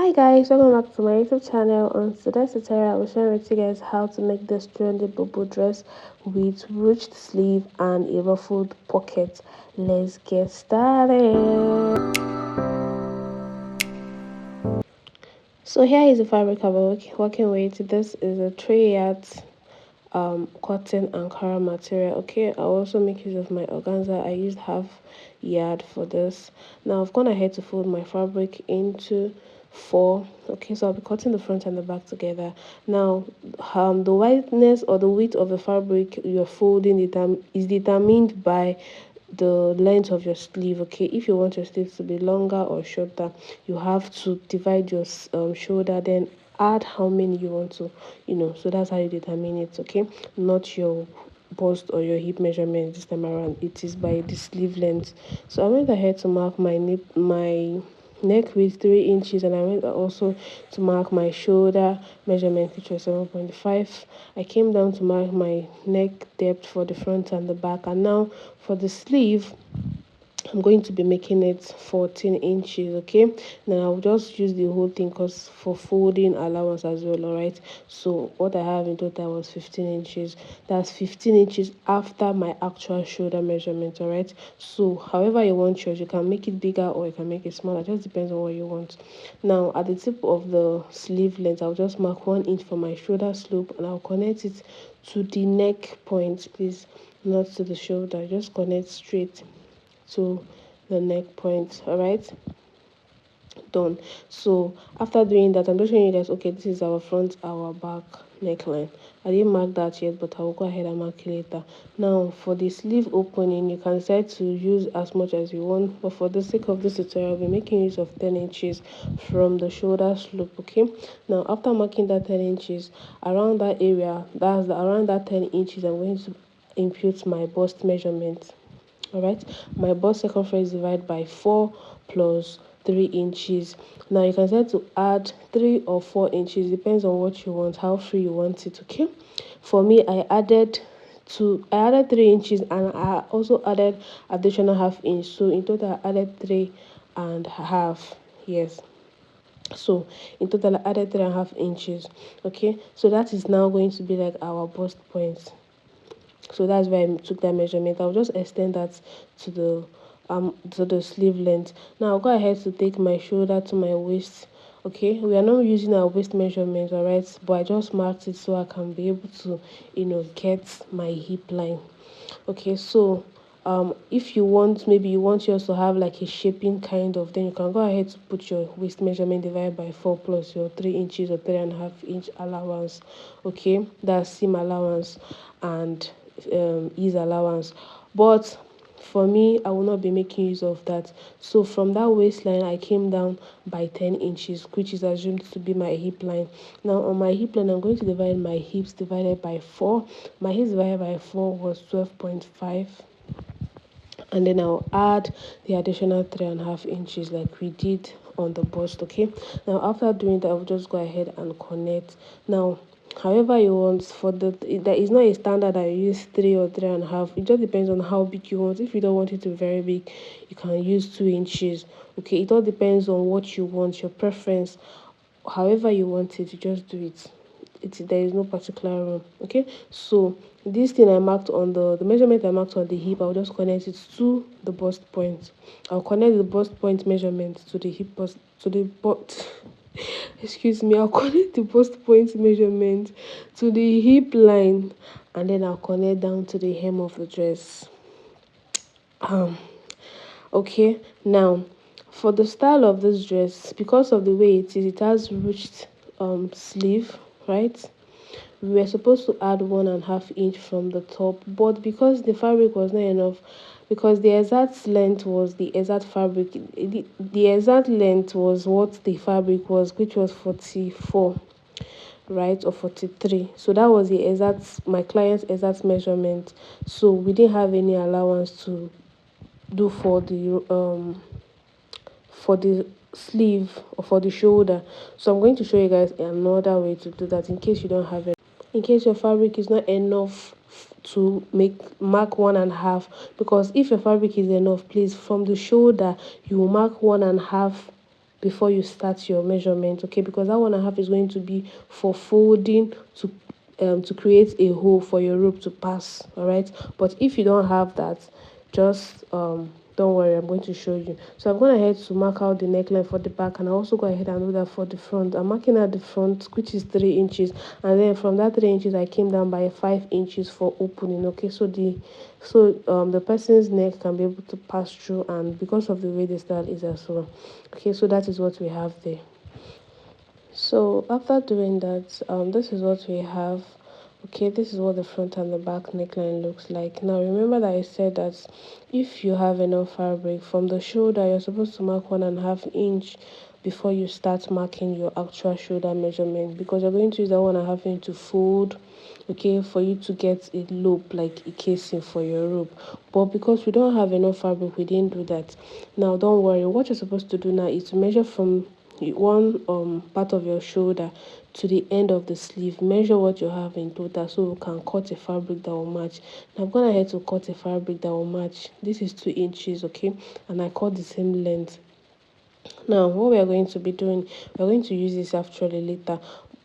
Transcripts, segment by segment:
Hi guys, welcome back to my YouTube channel. On today's tutorial, I will share with you guys how to make this trendy Bubu dress with ruched sleeve and a ruffled pocket. Let's get started. So here is the fabric I'm working with. This is a 3-yard cotton Ankara material. Okay, I also make use of my organza. I used half yard for this. Now I've gone ahead to fold my fabric into 4. Okay, so I'll be cutting the front and the back together. Now the wideness or the width of the fabric you're folding is determined by the length of your sleeve. Okay, if you want your sleeve to be longer or shorter, you have to divide your shoulder, then add how many you want to, so that's how you determine it. Okay, not your bust or your hip measurement this time around. It is by the sleeve length. So I went ahead to mark my neck width 3 inches, and I went also to mark my shoulder measurement, which was 7.5. I came down to mark my neck depth for the front and the back, and now for the sleeve I'm going to be making it 14 inches. Okay, now I'll just use the whole thing because for folding allowance as well. All right, so what I have in total was 15 inches. That's 15 inches after my actual shoulder measurement. All right, so however you want yours, you can make it bigger or you can make it smaller. It just depends on what you want. Now at the tip of the sleeve length, I'll just mark 1 inch for my shoulder slope, and I'll connect it to the neck point, please, not to the shoulder. Just connect straight to the neck point. All right, done. So after doing that, I'm just showing you guys, okay, this is our front, our back neckline. I didn't mark that yet, but I will go ahead and mark it later. Now for the sleeve opening, you can decide to use as much as you want, but for the sake of this tutorial, I'll be making use of 10 inches from the shoulder slope. Okay, now after marking that 10 inches around that area, around that 10 inches, I'm going to impute my bust measurement. All right, my bust circumference divided by 4 plus 3 inches. Now you can start to add 3 or 4 inches, depends on what you want, how free you want it. Okay, for me, I added 3 inches, and I also added additional half inch, so in total I added 3.5. Yes, so in total I added 3.5 inches. Okay, so that is now going to be like our bust point. So that's why I took that measurement. I'll just extend that to the sleeve length. Now I'll go ahead to take my shoulder to my waist. Okay, we are not using our waist measurement, all right, but I just marked it so I can be able to get my hip line. Okay, so if you want, maybe you want yours to have like a shaping kind of, then you can go ahead to put your waist measurement divided by 4 plus your 3 inches or 3.5 inch allowance. Okay, that's seam allowance and ease allowance. But for me, I will not be making use of that. So from that waistline, I came down by 10 inches, which is assumed to be my hip line. Now on my hip line, I'm going to divide my hips divided by 4. My hips divided by 4 was 12.5, and then I'll add the additional 3.5 inches like we did on the bust. Okay, now after doing that, I'll just go ahead and connect. Now however you want, for there is not a standard that you use 3 or 3.5. It just depends on how big you want. If you don't want it to be very big, you can use 2 inches. Okay, it all depends on what you want, your preference. However you want it, you just do it. There is no particular rule. Okay, so this thing I marked on the measurement I marked on the hip, I'll just connect it to the bust point. I'll connect the bust point measurement to the hip bust to the butt. Excuse me, I'll connect the bust point measurement to the hip line, and then I'll connect down to the hem of the dress. Okay, now for the style of this dress, because of the way it is, it has ruched sleeve, right? We were supposed to add 1.5 inch from the top, but because the fabric was not enough, because the exact length was the exact fabric, the exact length was what the fabric was, which was 44, right, or 43. So that was the exact, my client's exact measurement. So we didn't have any allowance to do for the sleeve or for the shoulder. So I'm going to show you guys another way to do that in case you don't have it. In case your fabric is not enough to mark 1.5, because if your fabric is enough, please, from the shoulder you will mark 1.5 before you start your measurement, okay, because that 1.5 is going to be for folding to create a hole for your rope to pass. All right, but if you don't have that, just don't worry, I'm going to show you. So I'm going ahead to mark out the neckline for the back, and I also go ahead and do that for the front. I'm marking out the front, which is 3 inches, and then from that 3 inches I came down by 5 inches for opening. Okay, so the person's neck can be able to pass through, and because of the way the style is as well. Okay, so that is what we have there. So after doing that, this is what we have. Okay, this is what the front and the back neckline looks like. Now remember that I said that if you have enough fabric from the shoulder, you're supposed to mark 1.5 inch before you start marking your actual shoulder measurement, because you're going to use that 1.5 inch to fold, okay, for you to get a loop, like a casing for your rope. But because we don't have enough fabric, we didn't do that. Now don't worry, what you're supposed to do now is to measure from one part of your shoulder to the end of the sleeve. Measure what you have in total so you can cut a fabric that will match. Now I'm going ahead to cut a fabric that will match. This is 2 inches, okay, and I cut the same length. Now what we are going to be doing, we're going to use this actually later,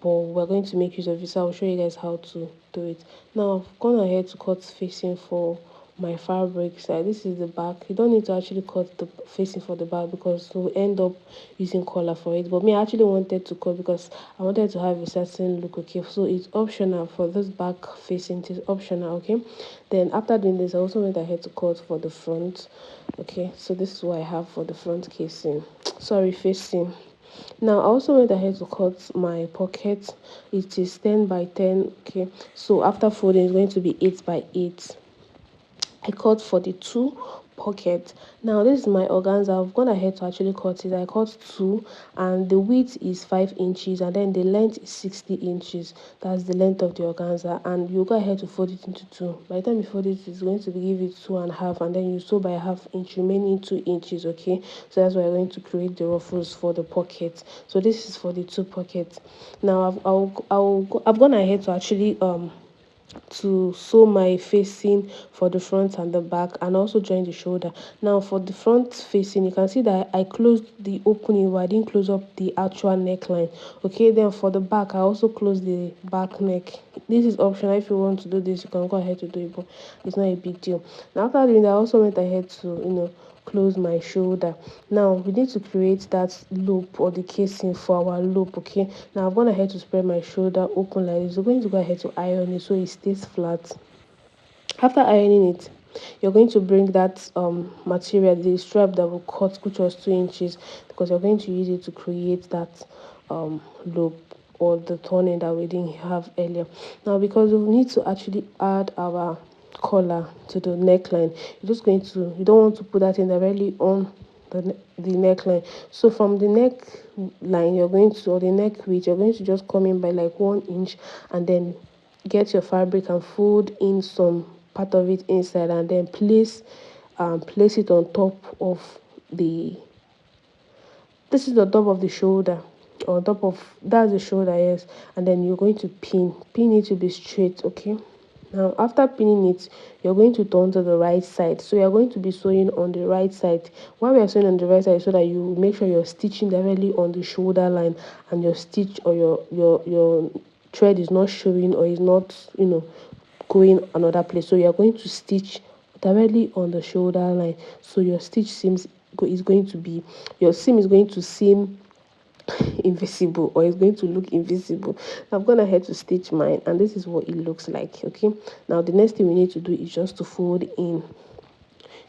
but we're going to make use of it, so I'll show you guys how to do it. Now I've gone ahead to cut facing for my fabric side. This is the back. You don't need to actually cut the facing for the back because we'll end up using collar for it, but me, I actually wanted to cut because I wanted to have a certain look. Okay, so it's optional for this back facing, it is optional. Okay, then after doing this, I also went ahead to cut for the front. Okay, so this is what I have for the front casing, sorry, facing. Now I also went ahead to cut my pocket. It is 10 by 10. Okay, so after folding it's going to be 8 by 8. I cut for the two pockets. Now this is my organza. I've gone ahead to actually cut it. I cut two, and the width is 5 inches, and then the length is 60 inches. That's the length of the organza, and you go ahead to fold it into two. By the time you fold it, it's going to give it 2.5, and then you sew by 1/2 inch, remaining 2 inches. Okay, so that's why we're going to create the ruffles for the pocket. So this is for the two pockets. Now I've gone ahead to actually to sew my facing for the front and the back, and also join the shoulder. Now for the front facing, you can see that I closed the opening, but I didn't close up the actual neckline. Okay, then for the back, I also closed the back neck. This is optional. If you want to do this, you can go ahead to do it, but it's not a big deal. Now after doing that, I also went ahead to close my shoulder. Now we need to create that loop or the casing for our loop. Okay, now I've gone ahead to spread my shoulder open like this. We're going to go ahead to iron it so it stays flat. After ironing it, you're going to bring that material, the strap that will cut, which was 2 inches, because you're going to use it to create that loop or the turning that we didn't have earlier. Now because we need to actually add our collar to the neckline, you don't want to put that in directly on the neckline. So from the neckline, you're going to, or the neck width, you're going to just come in by like 1 inch, and then get your fabric and fold in some part of it inside, and then place it on top of the this is the top of the shoulder, on top of that's the shoulder, yes, and then you're going to pin it to be straight. Okay, now after pinning it, you're going to turn to the right side, so you're going to be sewing on the right side. Why we are sewing on the right side, so that you make sure you're stitching directly on the shoulder line, and your stitch or your thread is not showing, or is not going another place. So you're going to stitch directly on the shoulder line, so your stitch seams is going to be, your seam is going to seem invisible, or it's going to look invisible. I've gone ahead to stitch mine, and this is what it looks like. Okay, now the next thing we need to do is just to fold in.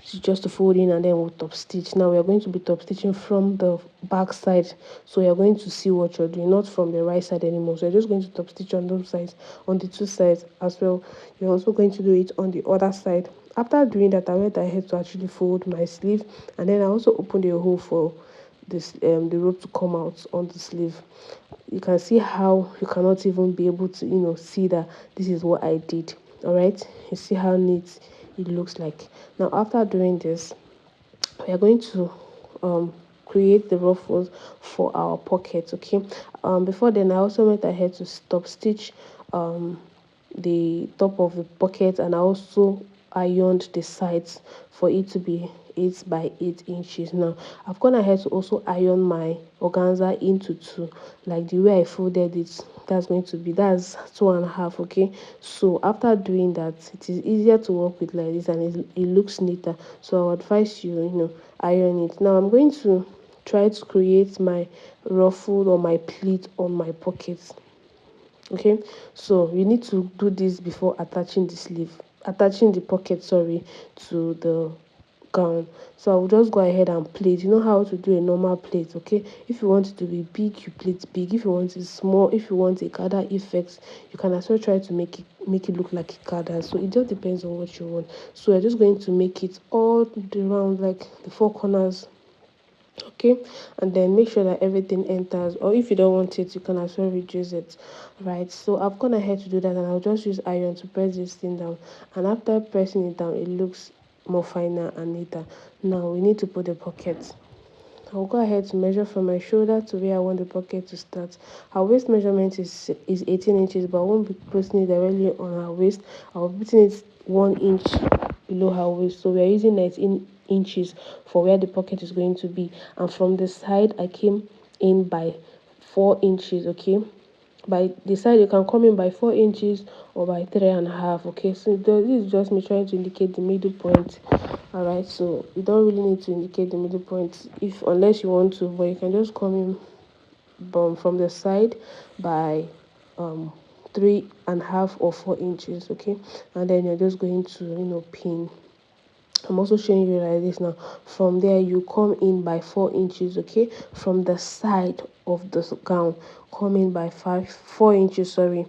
It's just to fold in, and then we'll top stitch. Now we are going to be top stitching from the back side, so you're going to see what you're doing, not from the right side anymore. So you're just going to top stitch on those sides, on the two sides as well. You're also going to do it on the other side. After doing that, I went ahead to actually fold my sleeve, and then I also opened a hole for this the rope to come out on the sleeve. You can see how you cannot even be able to see that this is what I did. All right, you see how neat it looks like. Now after doing this, we are going to create the ruffles for our pockets. Okay, before then I also went ahead to stop stitch the top of the pocket, and I also ironed the sides for it to be 8 by 8 inches. Now I've gone ahead to also iron my organza into two, like the way I folded it. That's 2.5. Okay, so after doing that, it is easier to work with like this, and it looks neater. So I would advise you, iron it. Now I'm going to try to create my ruffle or my pleat on my pockets. Okay, so you need to do this before attaching the pocket, sorry, to the gown. So I'll just go ahead and plait. You know how to do a normal plait. Okay, if you want it to be big, you plait big. If you want it small, if you want a gather effect, you can as well try to make it look like a gather. So it just depends on what you want. So we're just going to make it all the round, like the four corners. Okay, and then make sure that everything enters, or if you don't want it, you can as well reduce it. Right, so I've gone ahead to do that, and I'll just use iron to press this thing down, and after pressing it down, it looks more finer and neater. Now we need to put the pocket. I'll go ahead to measure from my shoulder to where I want the pocket to start. Her waist measurement is 18 inches, but I won't be putting it directly on her waist. I'll be putting it 1 inch below her waist. So we are using 19 inches for where the pocket is going to be. And from the side, I came in by 4 inches. Okay, by the side you can come in by 4 inches or by 3.5. Okay, so this is just me trying to indicate the middle point. All right, so you don't really need to indicate the middle point if unless you want to, but you can just come in from the side by 3.5 or 4 inches. Okay, and then you're just going to pin. I'm also showing you like this now. From there you come in by 4 inches. Okay, from the side of the gown, come in by 4 inches, sorry.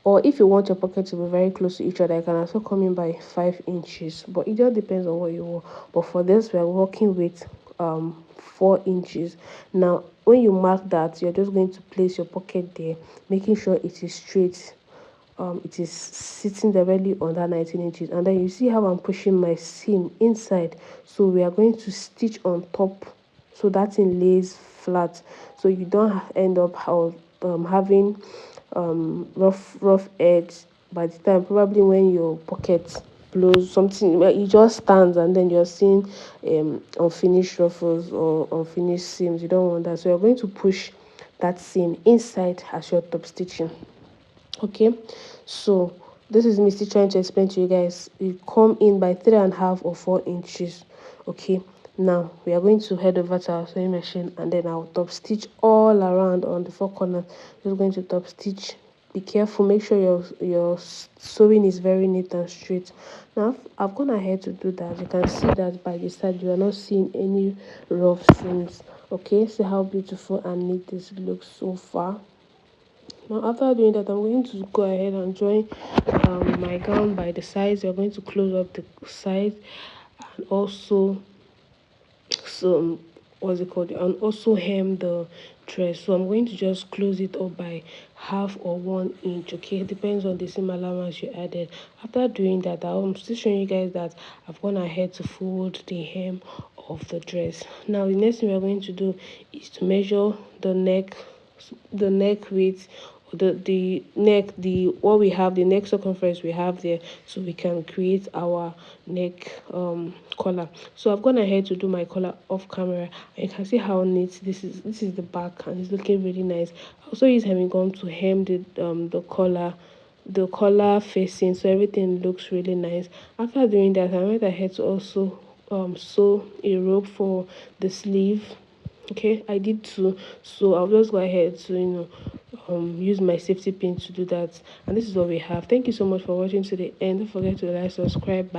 Or if you want your pocket to be very close to each other, you can also come in by 5 inches, but it just depends on what you want. But for this, we are working with 4 inches. Now when you mark that, you're just going to place your pocket there, making sure it is straight. It is sitting directly on that 19 inches, and then you see how I'm pushing my seam inside. So we are going to stitch on top, so that thing lays flat, so you don't end up having rough edge by the time probably when your pocket blows something. Well, it just stands, and then you're seeing unfinished ruffles or unfinished seams. You don't want that, so you're going to push that seam inside as you're top stitching. Okay, so this is me still trying to explain to you guys. You come in by 3.5 or 4 inches. Okay, now we are going to head over to our sewing machine, and then I'll top stitch all around on the four corners. Just going to top stitch. Be careful, make sure your sewing is very neat and straight. Now I've gone ahead to do that. You can see that by the side you are not seeing any rough seams. Okay, see how beautiful and neat this looks so far. Now after doing that, I'm going to go ahead and join my gown by the sides. We're going to close up the sides, and also what's it called, and also hem the dress. So I'm going to just close it up by half or 1 inch. Okay, it depends on the seam allowance you added. After doing that, I'm still showing you guys that I've gone ahead to fold the hem of the dress. Now the next thing we're going to do is to measure the neck width, the neck, the neck circumference we have there, so we can create our neck collar. So I've gone ahead to do my collar off camera, and you can see how neat this is the back, and it's looking really nice. I also use hemming gum to hem the collar facing, so everything looks really nice. After doing that, I went ahead to also sew a rope for the sleeve. Okay, I did too, so I'll just go ahead to use my safety pin to do that. And this is what we have. Thank you so much for watching to the end. Don't forget to like, subscribe.